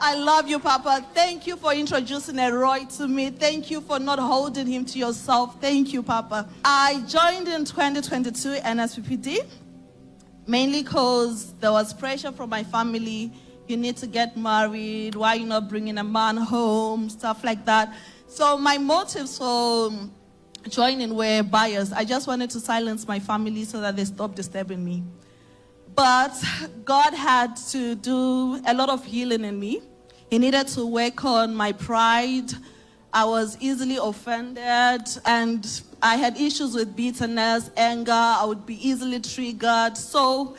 I love you, Papa. Thank you for introducing Roy to me. Thank you for not holding him to yourself. Thank you, Papa. I joined in 2022 Nsppd, mainly because there was pressure from my family. You need to get married. Why are you not bringing a man home? Stuff like that. So my motives for joining were biased. I just wanted to silence my family so that they stop disturbing me. But God had to do a lot of healing in me. He needed to work on my pride. I was easily offended, and I had issues with bitterness, anger. I would be easily triggered. So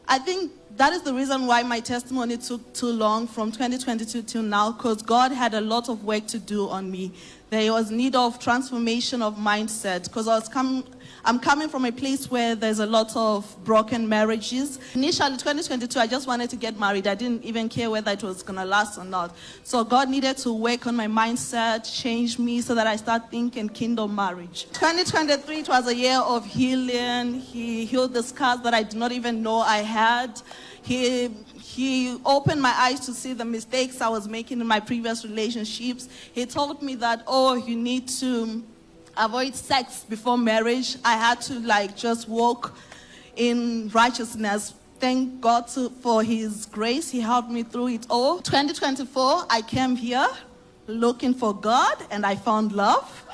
I think that is the reason why my testimony took too long from 2022 till now, because God had a lot of work to do on me. There was need of transformation of mindset, because I'm coming from a place where there's a lot of broken marriages. Initially, 2022, I just wanted to get married. I didn't even care whether it was going to last or not. So God needed to work on my mindset, change me so that I start thinking kingdom marriage. 2023, it was a year of healing. He healed the scars that I did not even know I had. He opened my eyes to see the mistakes I was making in my previous relationships. He told me that, oh, you need to avoid sex before marriage. I had to just walk in righteousness. Thank God for his grace. He helped me through it all. 2024, I came here looking for God, and I found love.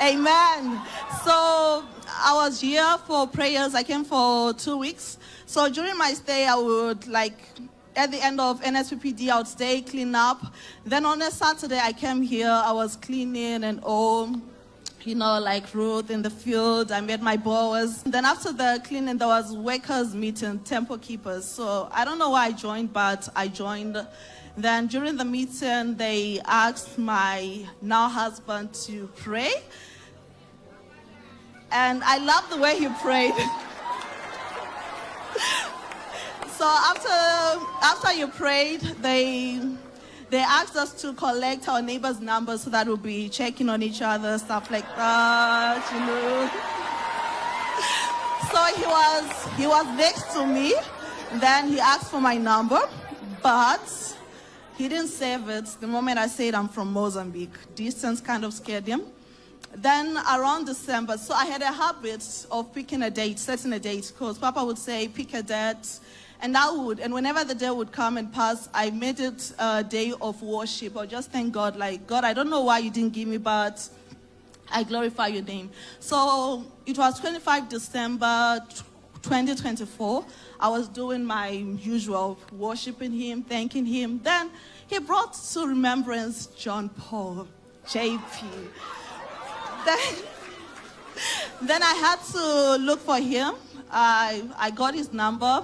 Amen. So I was here for prayers. I came for 2 weeks. So during my stay, I would at the end of Nsppd, I would stay, clean up. Then on a Saturday, I came here. I was cleaning and all, like Ruth in the field. I met my boys. Then after the cleaning, there was workers meeting, temple keepers. So I don't know why I joined, but I joined. Then during the meeting, they asked my now husband to pray. And I love the way he prayed. So after you prayed, they asked us to collect our neighbors' numbers so that we'll be checking on each other, stuff like that, So he was next to me. Then he asked for my number, but he didn't save it. The moment I said I'm from Mozambique, distance kind of scared him. Then around December, so I had a habit of picking a date, setting a date, because Papa would say, pick a date, and I would. And whenever the day would come and pass, I made it a day of worship, or just thank God, God, I don't know why you didn't give me, but I glorify your name. So it was 25 December 2024. I was doing my usual, worshiping him, thanking him. Then he brought to remembrance John Paul, JP. Then I had to look for him. I got his number.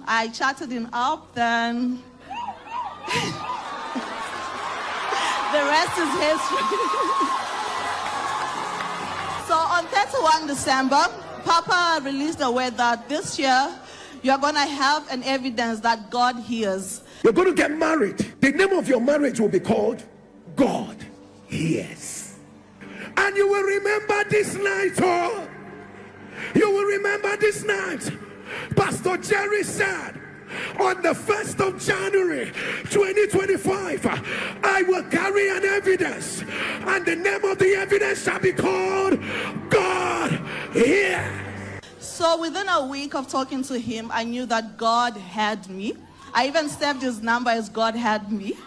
I chatted him up. Then the rest is history. So on 31 December, Papa released a word that this year you're going to have an evidence that God hears. You're going to get married. The name of your marriage will be called God Hears. And you will remember this night, oh, you will remember this night. Pastor Jerry said, on the 1st of January 2025, I will carry an evidence, and the name of the evidence shall be called God Hears. So within a week of talking to him, I knew that God had me. I even saved his number as God had me.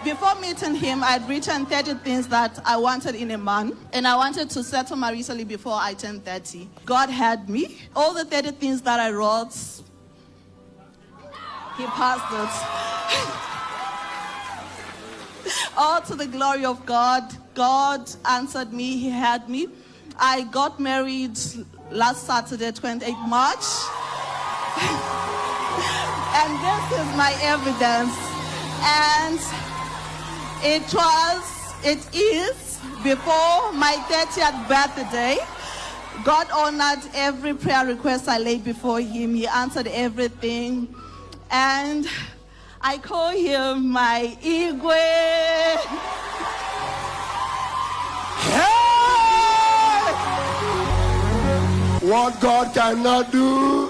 Before meeting him, I had written 30 things that I wanted in a man, and I wanted to settle maritally before I turned 30. God had me. All the 30 things that I wrote, he passed it. All to the glory of God. God answered me. He had me. I got married last Saturday, 28th March. And this is my evidence. And it is before my 30th birthday. God honored every prayer request I laid before him. He answered everything. And I call him my Igwe. What God cannot do.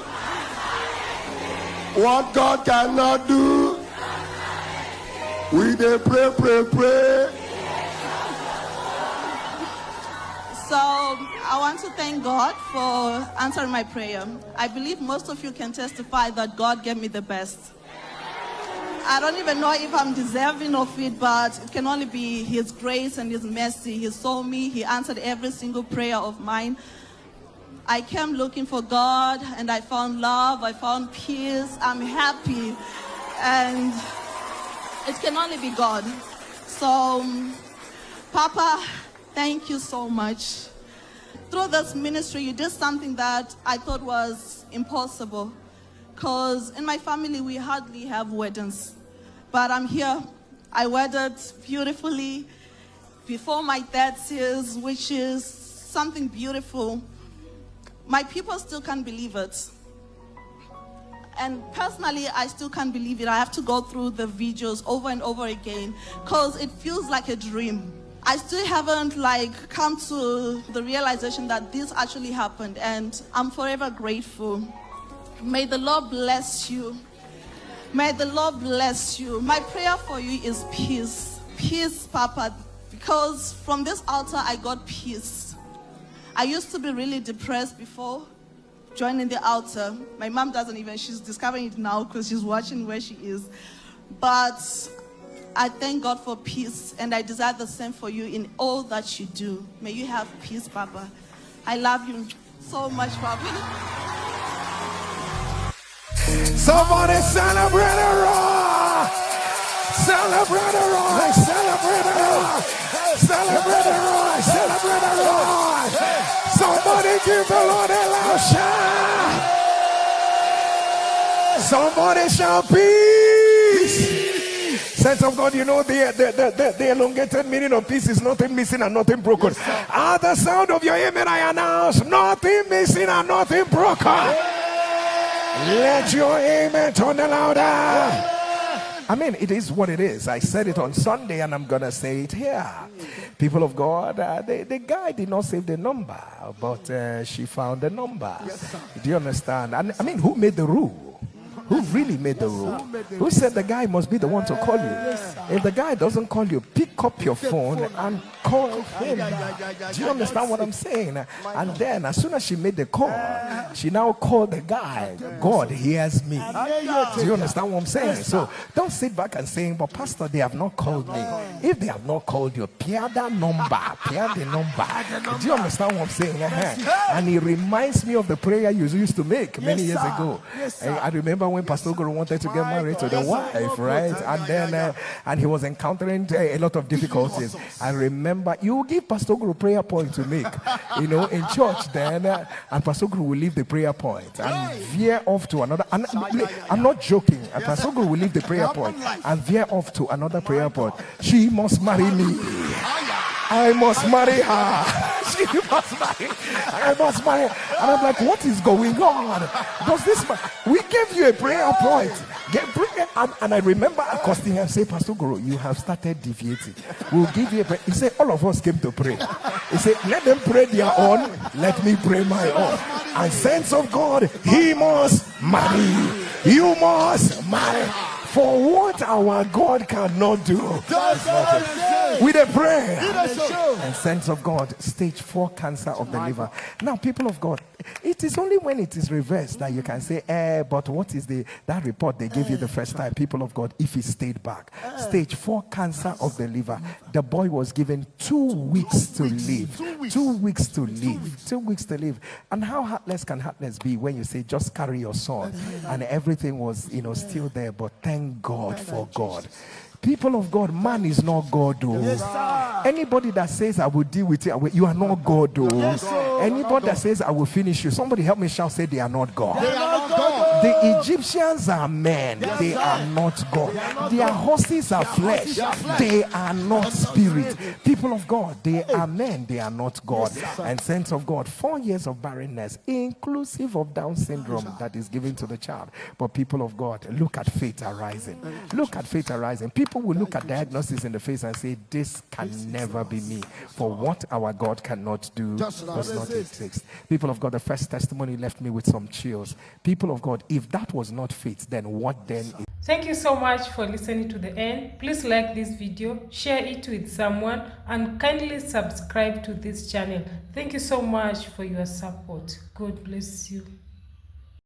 What God cannot do. We dey pray. So I want to thank God for answering my prayer. I believe most of you can testify that God gave me the best. I don't even know if I'm deserving of it, but it can only be His grace and His mercy. He saw me. He answered every single prayer of mine. I came looking for God, and I found love. I found peace. I'm happy. And it can only be God. So, Papa, thank you so much. Through this ministry, you did something that I thought was impossible. Because in my family, we hardly have weddings. But I'm here. I wedded beautifully before my 30s, which is something beautiful. My people still can't believe it. And personally, I still can't believe it. I have to go through the videos over and over again because it feels like a dream. I still haven't come to the realization that this actually happened, and I'm forever grateful. May the Lord bless you. May the Lord bless you. My prayer for you is peace. Peace, Papa, because from this altar I got peace. I used to be really depressed before joining the altar. My mom doesn't even, she's discovering it now because she's watching where she is. But I thank God for peace, and I desire the same for you in all that you do. May you have peace, Papa. I love you so much, Papa. Somebody celebrate a roar! Celebrate a roar! Celebrate a roar! Celebrate a roar! Celebrate a roar! Somebody give the Lord a loud shout! Somebody shout peace! Sense of God, you know the elongated meaning of peace is nothing missing and nothing broken. At the sound of your amen, I announce nothing missing and nothing broken. Let your amen turn louder. I mean, it is what it is. I said it on Sunday and I'm going to say it here. People of God, the guy did not save the number, but she found the number. Do you understand? And I mean, who made the rule? Who really made the rule? Who said the guy must be the one to call you? If the guy doesn't call you, pick up your phone and call him. Do you understand what I'm saying? And then as soon as she made the call, she now called the guy. God hears me. Do you understand what I'm saying? So don't sit back and say, but Pastor, they have not called me. If they have not called you, peer the number. Do you understand what I'm saying? And it reminds me of the prayer you used to make many years ago. I remember when Pastor Guru wanted to get married to the wife, right? And then and he was encountering a lot of difficulties. I remember you give Pastor Guru prayer point to make, in church then, and Pastor Guru will leave the prayer point and veer off to another. And I'm not joking. Pastor Guru will leave the prayer point and veer off to another prayer point. She must marry me. I must marry her. She must marry. I must marry. And I'm like, what is going on? Does this? We gave you a prayer point. And I remember accosting him and say, Pastor Guru, you have started deviating. We'll give you a prayer. He said, all of us came to pray. He said, let them pray their own. Let me pray my own. And sense of God, he must marry. You must marry. For what our God cannot do. With a prayer and sense of God, stage 4 cancer of the liver. Now, people of God, it is only when it is reversed that you can say, but what is that report they gave you the first time? People of God, if he stayed back. Stage 4 cancer of the liver. The boy was given 2 weeks to live. 2 weeks to live. 2 weeks to live. And how heartless can heartless be when you say, just carry your son? And everything was, still there. But thank God for God. People of God, man is not God, though. Yes, anybody that says I will deal with it, you are not God, though. Yes, anybody that says I will finish you, somebody help me shout, say they are not God. They are not God. The Egyptians are men, they are not God. Their horses are flesh, they are not spirit. People of God, they are men, they are not God. And saints of God, 4 years of barrenness, inclusive of Down syndrome that is given to the child. But people of God, look at faith arising. Look at faith arising. People will look at diagnosis in the face and say, this can never be me. For what our God cannot do does not exist. People of God, the first testimony left me with some chills. People of God, if that was not faith, then what then is? Thank you so much for listening to the end. Please like this video, share it with someone, and kindly subscribe to this channel. Thank you so much for your support. God bless you.